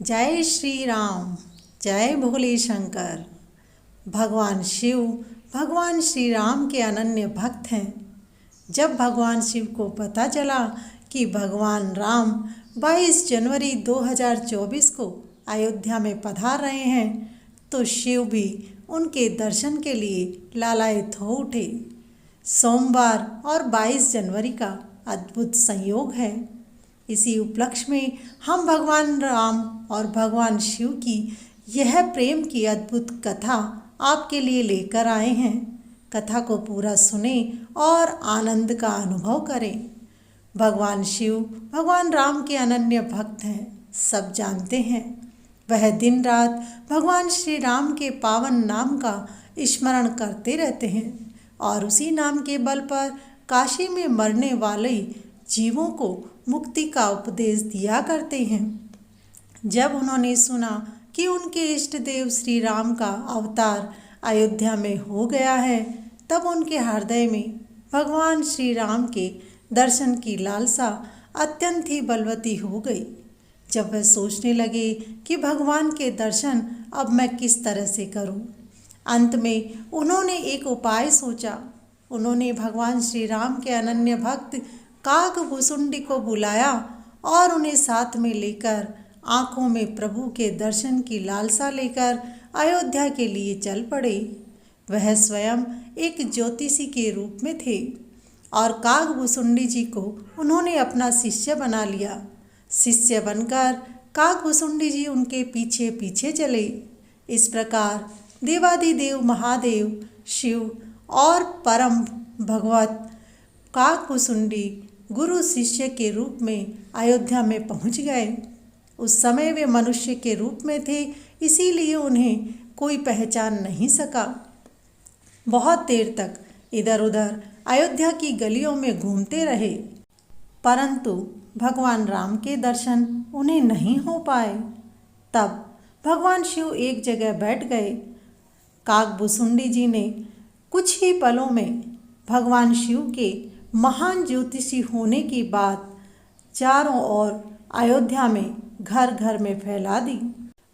जय श्री राम। जय भोले शंकर। भगवान शिव भगवान श्री राम के अनन्य भक्त हैं। जब भगवान शिव को पता चला कि भगवान राम 22 जनवरी 2024 को अयोध्या में पधार रहे हैं तो शिव भी उनके दर्शन के लिए लालायित हो उठे। सोमवार और 22 जनवरी का अद्भुत संयोग है। इसी उपलक्ष्य में हम भगवान राम और भगवान शिव की यह प्रेम की अद्भुत कथा आपके लिए लेकर आए हैं। कथा को पूरा सुने और आनंद का अनुभव करें। भगवान शिव भगवान राम के अनन्य भक्त हैं, सब जानते हैं। वह दिन रात भगवान श्री राम के पावन नाम का स्मरण करते रहते हैं और उसी नाम के बल पर काशी में मरने वाले जीवों को मुक्ति का उपदेश दिया करते हैं। जब उन्होंने सुना कि उनके इष्ट देव श्री राम का अवतार अयोध्या में हो गया है, तब उनके हृदय में भगवान श्री राम के दर्शन की लालसा अत्यंत ही बलवती हो गई। जब वह सोचने लगे कि भगवान के दर्शन अब मैं किस तरह से करूं, अंत में उन्होंने एक उपाय सोचा। उन्होंने भगवान श्री राम के अनन्य भक्त काकभुसुंडी को बुलाया और उन्हें साथ में लेकर आंखों में प्रभु के दर्शन की लालसा लेकर अयोध्या के लिए चल पड़े। वह स्वयं एक ज्योतिषी के रूप में थे और काकभुसुंडी जी को उन्होंने अपना शिष्य बना लिया। शिष्य बनकर काकभुसुंडी जी उनके पीछे पीछे चले। इस प्रकार देवादिदेव महादेव शिव और परम भगवत काकभुसुंडी गुरु शिष्य के रूप में अयोध्या में पहुंच गए। उस समय वे मनुष्य के रूप में थे, इसीलिए उन्हें कोई पहचान नहीं सका। बहुत देर तक इधर उधर अयोध्या की गलियों में घूमते रहे, परंतु भगवान राम के दर्शन उन्हें नहीं हो पाए। तब भगवान शिव एक जगह बैठ गए। काकभुसुंडी जी ने कुछ ही पलों में भगवान शिव के महान ज्योतिषी होने की बात चारों ओर अयोध्या में घर घर में फैला दी।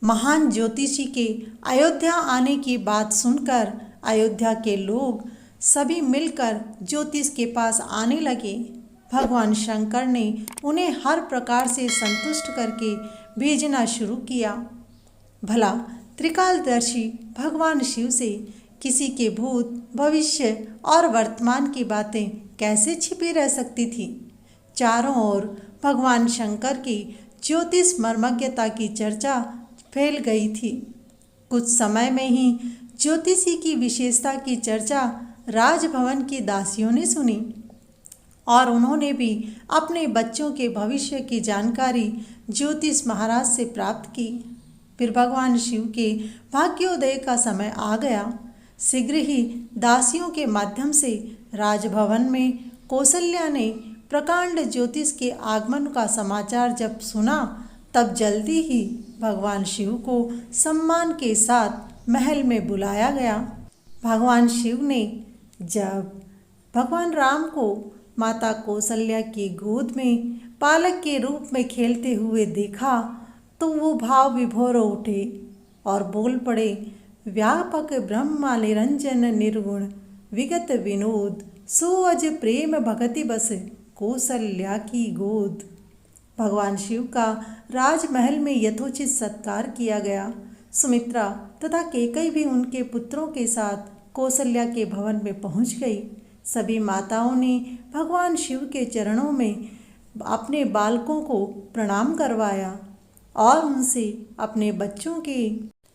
महान ज्योतिषी के अयोध्या आने की बात सुनकर अयोध्या के लोग सभी मिलकर ज्योतिष के पास आने लगे। भगवान शंकर ने उन्हें हर प्रकार से संतुष्ट करके भेजना शुरू किया। भला त्रिकालदर्शी भगवान शिव से किसी के भूत भविष्य और वर्तमान की बातें कैसे छिपी रह सकती थी। चारों ओर भगवान शंकर की ज्योतिष मर्मज्ञता की चर्चा फैल गई थी। कुछ समय में ही ज्योतिषी की विशेषता की चर्चा राजभवन की दासियों ने सुनी और उन्होंने भी अपने बच्चों के भविष्य की जानकारी ज्योतिष महाराज से प्राप्त की। फिर भगवान शिव के भाग्योदय का समय आ गया। शीघ्र ही दासियों के माध्यम से राजभवन में कौशल्या ने प्रकांड ज्योतिष के आगमन का समाचार जब सुना, तब जल्दी ही भगवान शिव को सम्मान के साथ महल में बुलाया गया। भगवान शिव ने जब भगवान राम को माता कौशल्या की गोद में बालक के रूप में खेलते हुए देखा तो वो भाव विभोर हो उठे और बोल पड़े, व्यापक ब्रह्मा निरंजन निर्गुण विगत विनोद सुअज प्रेम भगति बस कौशल्या की गोद। भगवान शिव का राजमहल में यथोचित सत्कार किया गया। सुमित्रा तथा कैकेयी भी उनके पुत्रों के साथ कौशल्या के भवन में पहुंच गई। सभी माताओं ने भगवान शिव के चरणों में अपने बालकों को प्रणाम करवाया और उनसे अपने बच्चों के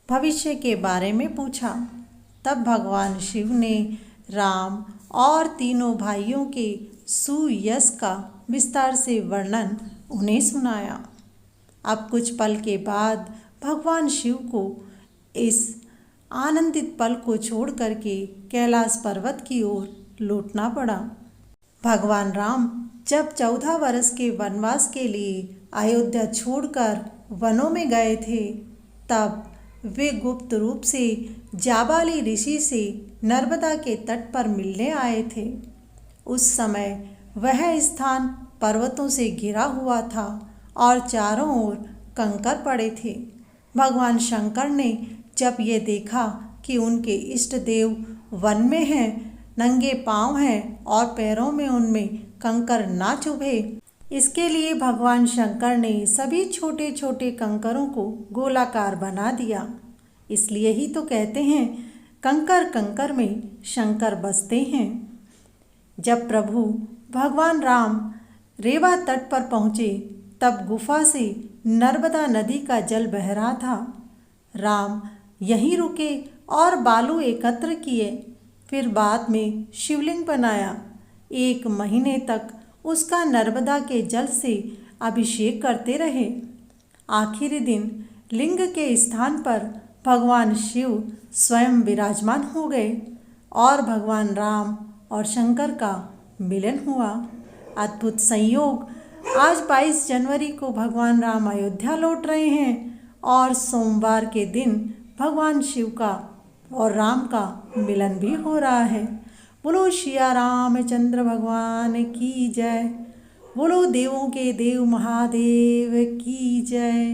भविष्य के बारे में पूछा। तब भगवान शिव ने राम और तीनों भाइयों के सुयश का विस्तार से वर्णन उन्हें सुनाया। अब कुछ पल के बाद भगवान शिव को इस आनंदित पल को छोड़ करके कैलाश पर्वत की ओर लौटना पड़ा। भगवान राम जब 14 वर्ष के वनवास के लिए अयोध्या छोड़कर वनों में गए थे, तब वे गुप्त रूप से जाबाली ऋषि से नर्मदा के तट पर मिलने आए थे। उस समय वह स्थान पर्वतों से घिरा हुआ था और चारों ओर कंकर पड़े थे। भगवान शंकर ने जब ये देखा कि उनके इष्ट देव वन में हैं, नंगे पांव हैं और पैरों में उनमें कंकर ना चुभे, इसके लिए भगवान शंकर ने सभी छोटे छोटे कंकरों को गोलाकार बना दिया। इसलिए ही तो कहते हैं कंकर कंकर में शंकर बसते हैं। जब प्रभु भगवान राम रेवा तट पर पहुँचे तब गुफा से नर्मदा नदी का जल बह रहा था। राम यहीं रुके और बालू एकत्र किए, फिर बाद में शिवलिंग बनाया। 1 महीने तक उसका नर्मदा के जल से अभिषेक करते रहे। आखिरी दिन लिंग के स्थान पर भगवान शिव स्वयं विराजमान हो गए और भगवान राम और शंकर का मिलन हुआ। अद्भुत संयोग, आज 22 जनवरी को भगवान राम अयोध्या लौट रहे हैं और सोमवार के दिन भगवान शिव का और राम का मिलन भी हो रहा है। बोलो सिया रामचंद्र भगवान की जय। बोलो देवों के देव महादेव की जय।